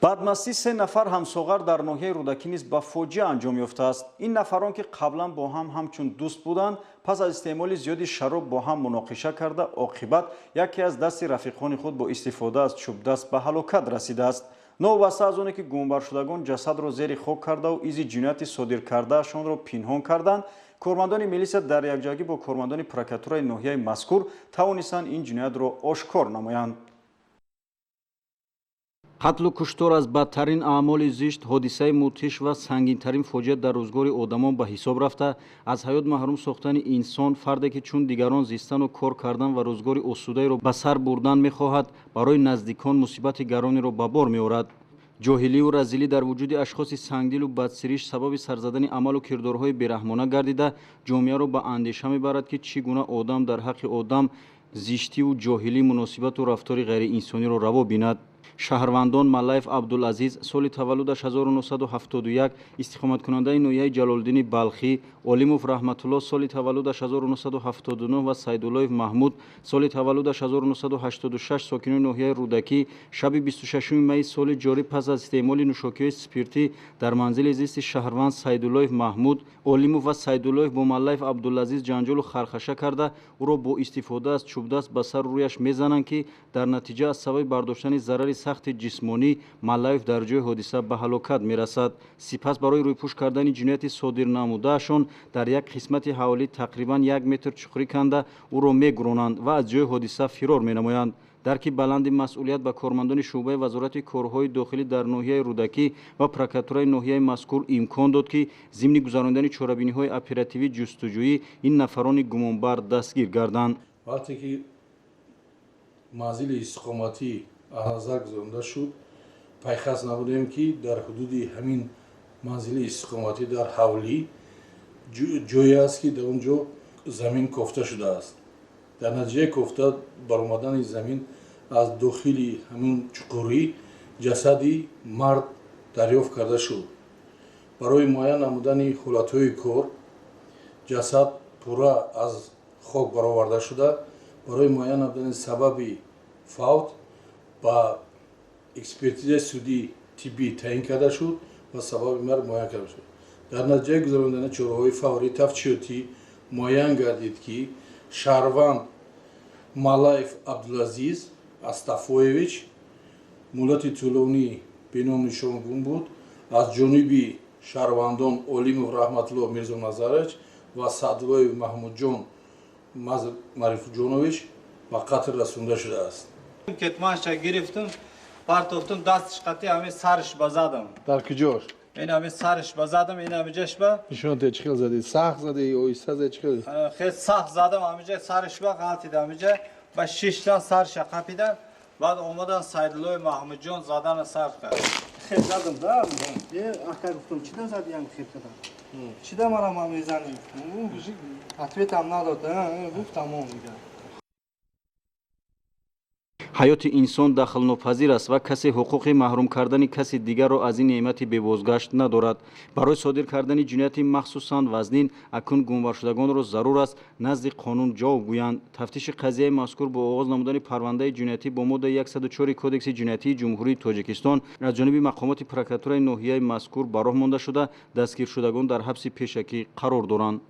бадмастӣ 3 нафар ҳамсоғар дар ноҳияи рӯдакӣ низ ба фоҷиа анҷом ёфтааст. Ин нафарон ки қаблан бо ҳам ҳамчун дӯст буданд, пас аз истеъмоли зиёди шароб бо ҳам муноқиша карда, оқибат яке аз дасти рафиқони худ бо истифода аз чӯбдаст ба ҳалокат расидааст. новобаста аз оне ки гумбаршудагон ҷасадро зери хок кардаву изи ҷинояти содиркардаашонро пинҳон карданд, кормандони милисия дар якҷоягӣ бо кормандони прокуратураи ноҳияи мазкур тавонистанд ин ҷиноятро ошкор намоянд. қатлу куштор аз бадтарин аъмоли зишт, ҳодисаи мудҳиш ва сангинтарин фоҷиа дар рӯзгори одамон ба ҳисоб рафта, аз ҳаёт маҳрум сохтани инсон, фарде ки чун дигарон зистану кор кардан ва рӯзгори осудаеро ба сар бурдан мехоҳад, барои наздикон мусибати гаронеро ба бор меорад. ҷоҳиливу разилӣ дар вуҷуди ашхоси сангдилу бадсириш сабаби сарзадани амалу кирдорҳои бераҳмона гардида, ҷомеаро ба андеша мебарад ки чӣ гуна одам дар ҳаққи одам зиштиву ҷоҳилӣ муносибату рафтори ғайриинсониро раво бинад. шаҳрвандон Маллаев Абдулазиз соли таваллудаш 1971, истиқоматкунандаи ноҳияи Ҷалолиддини Балхӣ, Олимов Раҳматулло соли таваллудаш 1979 ва Сайдуллоев Маҳмуд соли таваллудаш 1986 сокинони ноҳияи Рӯдакӣ шаби 26 майи соли ҷорӣ пас аз истеъмоли нӯшокиҳои спиртӣ дар манзили зисти шаҳрванд Сайдуллоев Маҳмуд, Олимов ва Сайдуллоев бо Маллаев Абдулазиз ҷанҷолу хархаша карда, ӯро бо истифода аз чӯбдаст ба сару рӯяш мезананд ки дар натиҷа аз сабаби бардоштани зарари сахти ҷисмонӣ Маллаев дар ҷои ҳодиса ба ҳалокат мерасад. Сипас барои рӯйпӯш кардани ҷинояти содир намудаашон дар як қисмати ҳаволӣ тақрибан 1 метр чуқурӣ канда ӯро мегуронанд ва аз ҷои ҳодиса фирор менамоянд. дарки баланди масъулият ба кормандони шуъбаи вазорати корҳои дохилӣ дар ноҳияи Рӯдакӣ ва прокуратураи ноҳияи мазкур имкон дод ки зимни гузарондани чорабиниҳои оперативии ҷустуҷӯӣ ин нафарони гумонбар дастгир гарданд. вақте ки манзили истиқоматӣ аз назар гузаронда шуд, пайхас намудем ки дар ҳудуди ҳамин манзили истиқоматӣ дар ҳавлӣ ҷое аст ки дар он ҷо замин кофта шудааст. дар натиҷаи кофта баромадани замин аз дохили ҳамин чуқурӣ ҷасади мард дарёфт карда шуд. барои муайян намудани ҳолатҳои кор ҷасад пурра аз хок бароварда шуда, барои муайян намудани сабаби фавт ба экспертизаи судӣ тиббӣ таъин карда шуд ва сабаби марг муайян карда шуд. дар натиҷаи гузарондани чораҳои фаврӣ тафтишотӣ муайян гардид ки шаҳрванд Маллаев Абдулазиз Астафоевич муддати тӯлонӣ беном нишонгун буд, аз ҷониби шаҳрвандон Олимов Раҳматулло Мирзоназарович ва Саъдуллоев Маҳмудҷон Марифҷонович ба қатл расонда шудааст. Кетманша гирифтим, партофтум, дастиш қатӣ ҳамин сарш ба задам. дар куҷош? ин ҳамин сарш ба задам, ин ҳаминҷаш ба нишонате чӣ хел задӣ? сахт задӣ ё оҳиста задӣ? чӣ хел? хел сахт задам, ҳаминҷа сарш ба ғалтида, ҳаминҷа ба 6 тан сарша қапида, баъд омадан Сайдуллои Маҳмудҷон задана сар кард. Хел задам да, ака гуфтам чида зади ям хел кадам. Чида мара ма мезанӣ? Ответам надод, гуфт тамом дига. ҳаёти инсон дахлнопазир аст ва касе ҳуқуқи маҳрум кардани каси дигарро аз ин неъмати бевозгашт надорад. барои содир кардани ҷинояти махсусан вазнин акун гумбаршудагонро зарур аст назди қонун ҷавоб гӯянд. тафтиши қазияи мазкур бо оғоз намудани парвандаи ҷиноятӣ бо моддаи 104 кодекси ҷиноятии ҷумҳурии Тоҷикистон аз ҷониби мақомоти прокуратураи ноҳияи мазкур ба роҳ монда шуда, дастгиршудагон дар ҳабси пешакӣ қарор доранд.